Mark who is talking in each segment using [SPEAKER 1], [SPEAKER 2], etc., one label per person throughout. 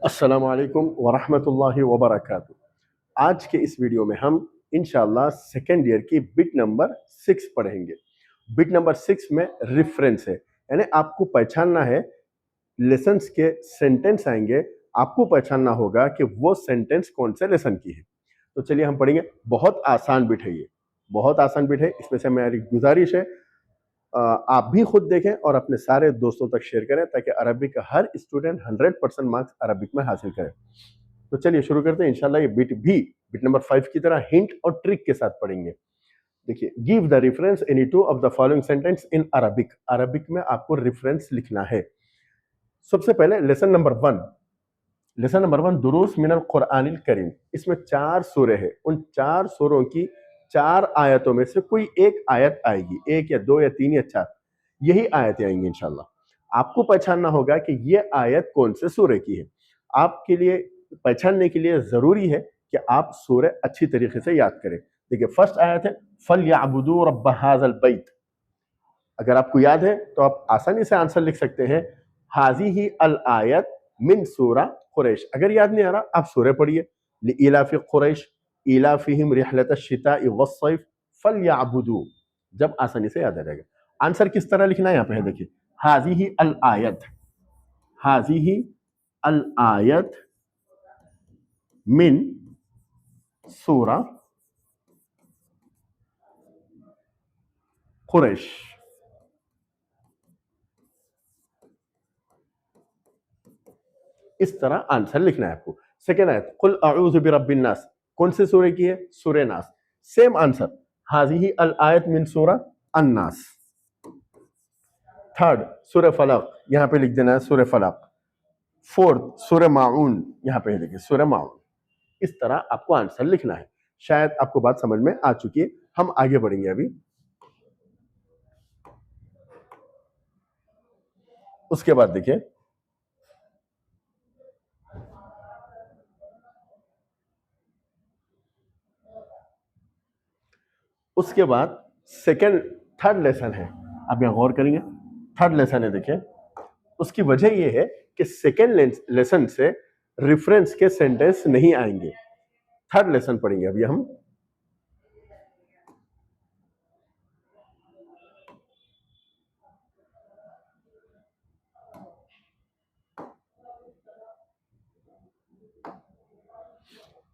[SPEAKER 1] अस्सलामु अलैकुम वरहमतुल्लाहि वबरकातुहू। आज के इस वीडियो में हम इंशाल्लाह सेकेंड ईयर की बिट नंबर 6 पढ़ेंगे। बिट नंबर 6 में रेफरेंस है, यानी आपको पहचानना है, लेसन्स के सेंटेंस आएंगे, आपको पहचानना होगा कि वो सेंटेंस कौन से लेसन की है। तो चलिए हम पढ़ेंगे। बहुत आसान बिट है ये, बहुत आसान बिट है। इसमें से मेरी गुजारिश है आप भी खुद देखें और अपने सारे दोस्तों तक शेयर करें ताकि अरबिक का हर स्टूडेंट 100% मार्क्स अरबिक में हासिल करे। तो चलिए शुरू करते हैं। इंशाल्लाह ये बिट नंबर 5 की तरह हिंट और ट्रिक के साथ पढ़ेंगे। देखिए, give the reference any two of the following sentence in Arabic. Arabic में आपको रेफरेंस लिखना है। सबसे पहले लेसन नंबर 1 दुरूस मिनल कुरानिल करीम। इसमें 4 सूरे हैं। उन 4 सूरों की 4 आयतों में से कोई एक आयत आएगी, एक या दो या तीन या चार, यही आयतें आएंगी इंशाल्लाह। आपको पहचानना होगा कि ये आयत कौन से सूरे की है। आपके लिए पहचानने के लिए जरूरी है कि आप सूरे अच्छी तरीके से याद करें। देखिए, फर्स्ट आयत है फलयअबुदू रब्ब हाज़ल बैत। अगर आपको याद है तो आप आसानी से आंसर लिख सकते हैं हाज़िही अल आयत मिन सूरा कुरैश। अगर याद नहीं आ रहा आप सूरह पढ़िए, लिइलाफि कुरैश इलाफिहिम रिहलत अश-शिताइ वस-सैफ फलयअबुदू। जब आसानी से याद आ जाएगा। आंसर किस तरह लिखना है यहाँ पे है, देखिए, हाज़िही अल आयत, हाज़िही अल आयत मिन सूरा कुरैश। इस तरह आंसर लिखना है आपको। सेकेंड आयत कुल अऊज़ु बिरब्बिन नास, कौन से सूरे की है? सूरे नास। सेम आंसर हाज़िही अल आयत मिन सूरा अन्नास। थर्ड सूरह फलक, यहाँ पे लिख देना है सूरह फलक। फोर्थ सूरह माऊन, यहाँ पे देखिए सूरह माऊन। इस तरह आपको आंसर लिखना है। शायद आपको बात समझ में आ चुकी है। हम आगे बढ़ेंगे अभी। उसके बाद देखिए, उसके बाद थर्ड लेसन है। आप यहाँ गौर करेंगे, थर्ड लेसन है। देखिए, उसकी वजह यह है कि सेकेंड लेसन से रेफरेंस के सेंटेंस नहीं आएंगे। थर्ड लेसन पढ़ेंगे अभी हम।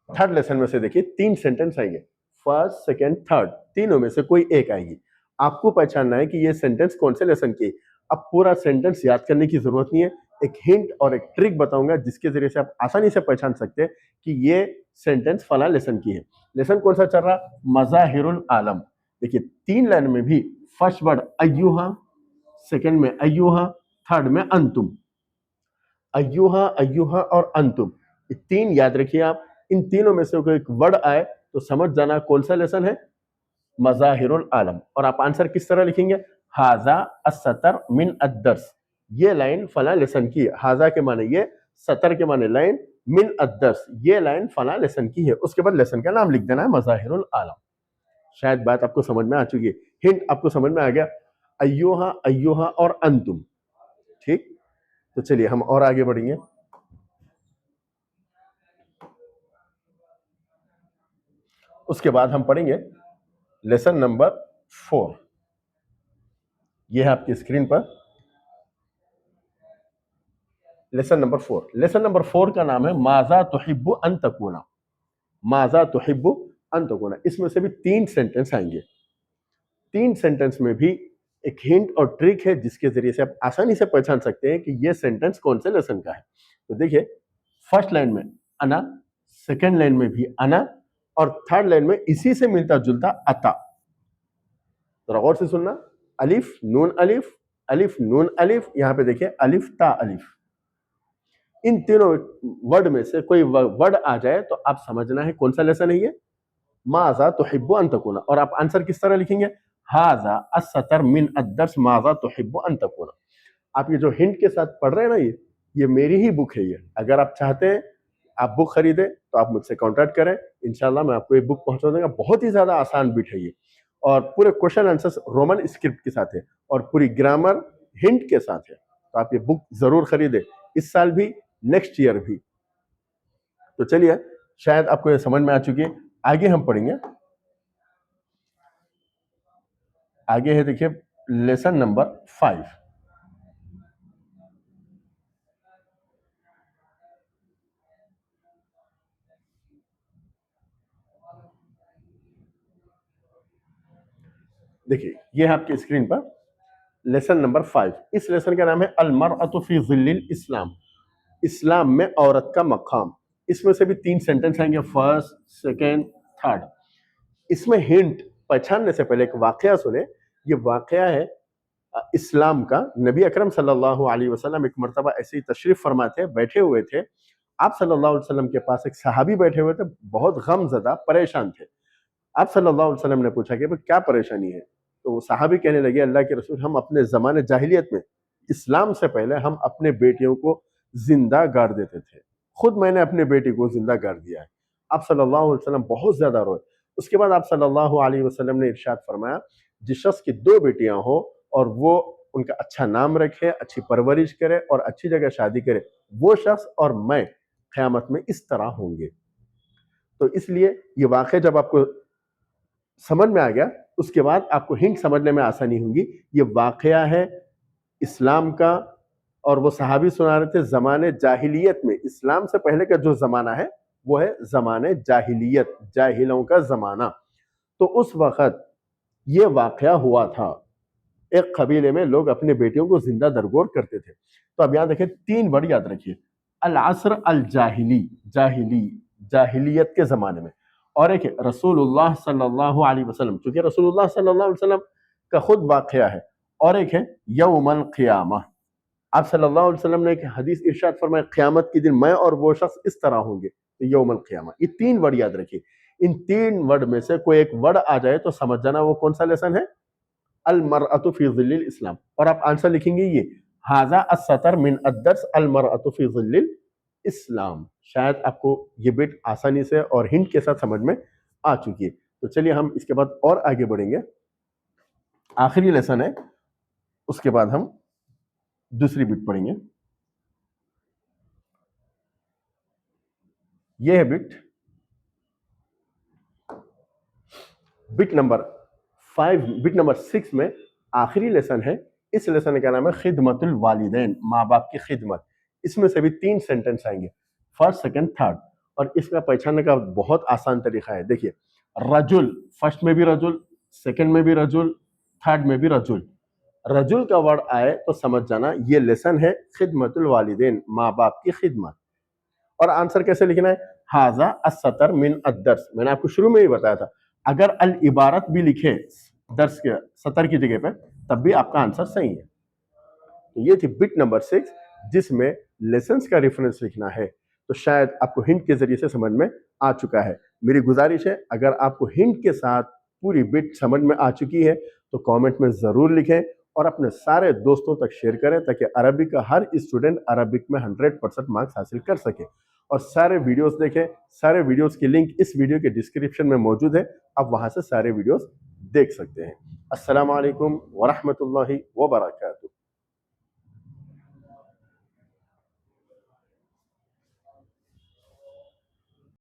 [SPEAKER 1] थर्ड लेसन में से देखिए 3 सेंटेंस आएंगे, फर्स्ट सेकेंड थर्ड, तीनों में से कोई एक आएगी। आपको पहचानना है कि ये सेंटेंस कौन से लेसन की। अब पूरा सेंटेंस याद करने की जरूरत नहीं है, एक हिंट और एक ट्रिक बताऊंगा जिसके जरिए से आप आसानी से पहचान सकते हैं कि ये सेंटेंस फला लेसन की है। लेसन कौन सा चल रहा? मज़ाहिरुल आलम। देखिए, 3 लाइन में भी फर्स्ट वर्ड अय्युहा, सेकेंड में अय्युहा, थर्ड में अंतुम। अय्युहा, अय्युहा और अंतुम, ये 3 याद रखिए आप। इन तीनों में से कोई एक वर्ड आए तो समझ जाना कौन सा लेसन है, मज़ाहिरुल आलम। और आप आंसर किस तरह लिखेंगे? हाजा अस्सतर मिन अद्दर्स। ये लाइन फला लेसन की है। हाजा के माने ये, सतर के माने लाइन, मिन अद्दर्स ये लाइन फला लेसन की है। उसके बाद लेसन का नाम लिख देना है मज़ाहिरुल आलम। शायद बात आपको समझ में आ चुकी है, हिंट आपको समझ में आ गया। अय्युहा, अय्युहा और अंतुम। ठीक, तो चलिए हम और आगे बढ़ेंगे। उसके बाद हम पढ़ेंगे लेसन नंबर 4। यह है आपकी स्क्रीन पर लेसन नंबर 4। लेसन नंबर 4 का नाम है माजा तुहिब्बु अन तकूना। माजा तुहिब्बु अन तकूना। इसमें से भी 3 सेंटेंस आएंगे। 3 सेंटेंस में भी एक हिंट और ट्रिक है जिसके जरिए से आप आसानी से पहचान सकते हैं कि यह सेंटेंस कौन से लेसन का है। तो देखिए, फर्स्ट लाइन में अना, सेकेंड लाइन में भी अना, और थर्ड लाइन में इसी से मिलता जुलता अता। जरा गौर से सुनना, अलिफ नून अलिफ, अलिफ नून अलिफ, यहां पे देखिए अलिफ ता अलिफ। इन तीनों वर्ड में से कोई वर्ड आ जाए तो आप समझना है कौन सा लेसन है ये, माजा तुहिब्बु अन तकूना। और आप आंसर किस तरह लिखेंगे? हाजा अस्सतर मिन अद्दर्स माजा तुहिब्बु अन तकूना। आप ये जो हिंट के साथ पढ़ रहे हैं ना, ये मेरी ही बुक है। ये अगर आप चाहते हैं आप बुक खरीदें तो आप मुझसे कॉन्टैक्ट करें, इंशाल्लाह मैं आपको ये बुक पहुंचा दूंगा। बहुत ही ज्यादा आसान बिट है ये, और पूरे क्वेश्चन आंसर्स रोमन स्क्रिप्ट के साथ है और पूरी ग्रामर हिंट के साथ है। तो आप ये बुक जरूर खरीदें, इस साल भी नेक्स्ट ईयर भी। तो चलिए, शायद आपको ये समझ में आ चुकी है। आगे हम पढ़ेंगे, आगे है देखिए लेसन नंबर 5। देखिए ये है आपकी स्क्रीन पर लेसन नंबर 5। इस लेसन का नाम है अल मरअतु फी ज़िल्लिल इस्लाम, इस्लाम में औरत का मकाम। इसमें से भी 3 सेंटेंस आएंगे, फर्स्ट, सेकेंड, थर्ड। इसमें हिंट पहचानने से पहले एक वाकया सुने। ये वाकया है इस्लाम का। नबी अकरम सल्लल्लाहु अलैहि वसल्लम एक मरतबा ऐसे ही तशरीफ फरमा थे, बैठे हुए थे। आप सल्लल्लाहु अलैहि वसल्लम के पास एक सहाबी बैठे हुए थे, बहुत गमज़दा, परेशान थे। आप सल्लल्लाहु अलैहि वसल्लम ने पूछा कि भाई क्या परेशानी है? तो वो सहाबी कहने लगे, अल्लाह के रसूल, हम अपने ज़माने जाहिलियत में, इस्लाम से पहले हम अपने बेटियों को जिंदा गाड़ देते थे। खुद मैंने अपने बेटी को जिंदा गाड़ दिया है। आप सल्लल्लाहु अलैहि वसल्लम बहुत ज्यादा रोए। उसके बाद आप सल्लल्लाहु अलैहि वसल्लम ने इरशाद फरमाया, जिस शख्स की 2 बेटियां हो और वो उनका अच्छा नाम रखे, अच्छी परवरिश करे और अच्छी जगह शादी करे, वो शख्स और मैं क़यामत में इस तरह होंगे। तो इसलिए ये वाक़या जब आपको समझ में आ गया, उसके बाद आपको हिंट समझने में आसानी होगी। ये वाक़या है इस्लाम का, और वो सहाबी सुना रहे थे ज़माने जाहिलियत में। इस्लाम से पहले का जो ज़माना है वो है ज़माने जाहिलियत, जाहिलों का ज़माना। तो उस वक़्त ये वाक़या हुआ था। एक कबीले में लोग अपने बेटियों को जिंदा दरगोर करते थे। तो अब यहाँ देखिए 3 वर्ड याद रखिए, अल असर अल जाहिली, जाहिली, जाहिलियत के ज़माने में। और एक है रसूलुल्लाह सल्लल्लाहु अलैहि वसल्लम, क्योंकि रसूलुल्लाह सल्लल्लाहु अलैहि वसल्लम का खुद वाक़या है। और एक है यौमल क़ियामा, आप सल्लल्लाहु अलैहि वसल्लम ने एक हदीस इरशाद फरमाया, क़यामत के दिन मैं और वो शख्स इस तरह होंगे, तो यौमल क़ियामा। ये 3 वर्ड याद रखिए। इन 3 वर्ड में से कोई एक वर्ड आ जाए तो समझ जाना वो कौन सा लेसन है, अल मरअतु फी ज़िल्लिल इस्लाम। और आप आंसर लिखेंगे ये, हाज़ा अस्सतर मिन अद्दर्स अल मरअतु फी ज़िल्लिल इस्लाम। शायद आपको ये बिट आसानी से और हिंट के साथ समझ में आ चुकी है। तो चलिए हम इसके बाद और आगे बढ़ेंगे। आखिरी लेसन है, उसके बाद हम दूसरी बिट पढ़ेंगे। ये है bit, bit number 5, bit number 6 में आखिरी लेसन है। इस लेसन का नाम है खिदमतुल वालिदैन, माँ बाप की खिदमत। इसमें से भी 3 सेंटेंस आएंगे, फर्स्ट, सेकंड, थर्ड। और इसका पहचानने का बहुत आसान तरीका है। देखिए रजुल, फर्स्ट में भी रजुल, सेकंड में भी रजुल, थर्ड में भी रजुल। रजुल का वर्ड आए तो समझ जाना ये लेसन है खिदमतुल वालिदैन, माँ बाप की खिदमत। और आंसर कैसे लिखना है, हाजा अस्सतर मिन अद्दर्स। मैंने आपको शुरू में ही बताया था, अगर अल इबारत भी लिखे दर्स के सतर की जगह पे, तब भी आपका आंसर सही है। तो ये थी बिट नंबर 6, जिसमें लेसन्स का रेफरेंस लिखना है। तो शायद आपको हिंट के जरिए से समझ में आ चुका है। मेरी गुजारिश है, अगर आपको हिंट के साथ पूरी बिट समझ में आ चुकी है तो कमेंट में ज़रूर लिखें और अपने सारे दोस्तों तक शेयर करें, ताकि अरबिक का हर स्टूडेंट अरबिक में 100% मार्क्स हासिल कर सके। और सारे वीडियोस देखें, सारे वीडियोस की लिंक इस वीडियो के डिस्क्रिप्शन में मौजूद है, आप वहां से सारे वीडियोस देख सकते हैं। अस्सलाम वालेकुम व रहमतुल्लाहि व बरकातहू।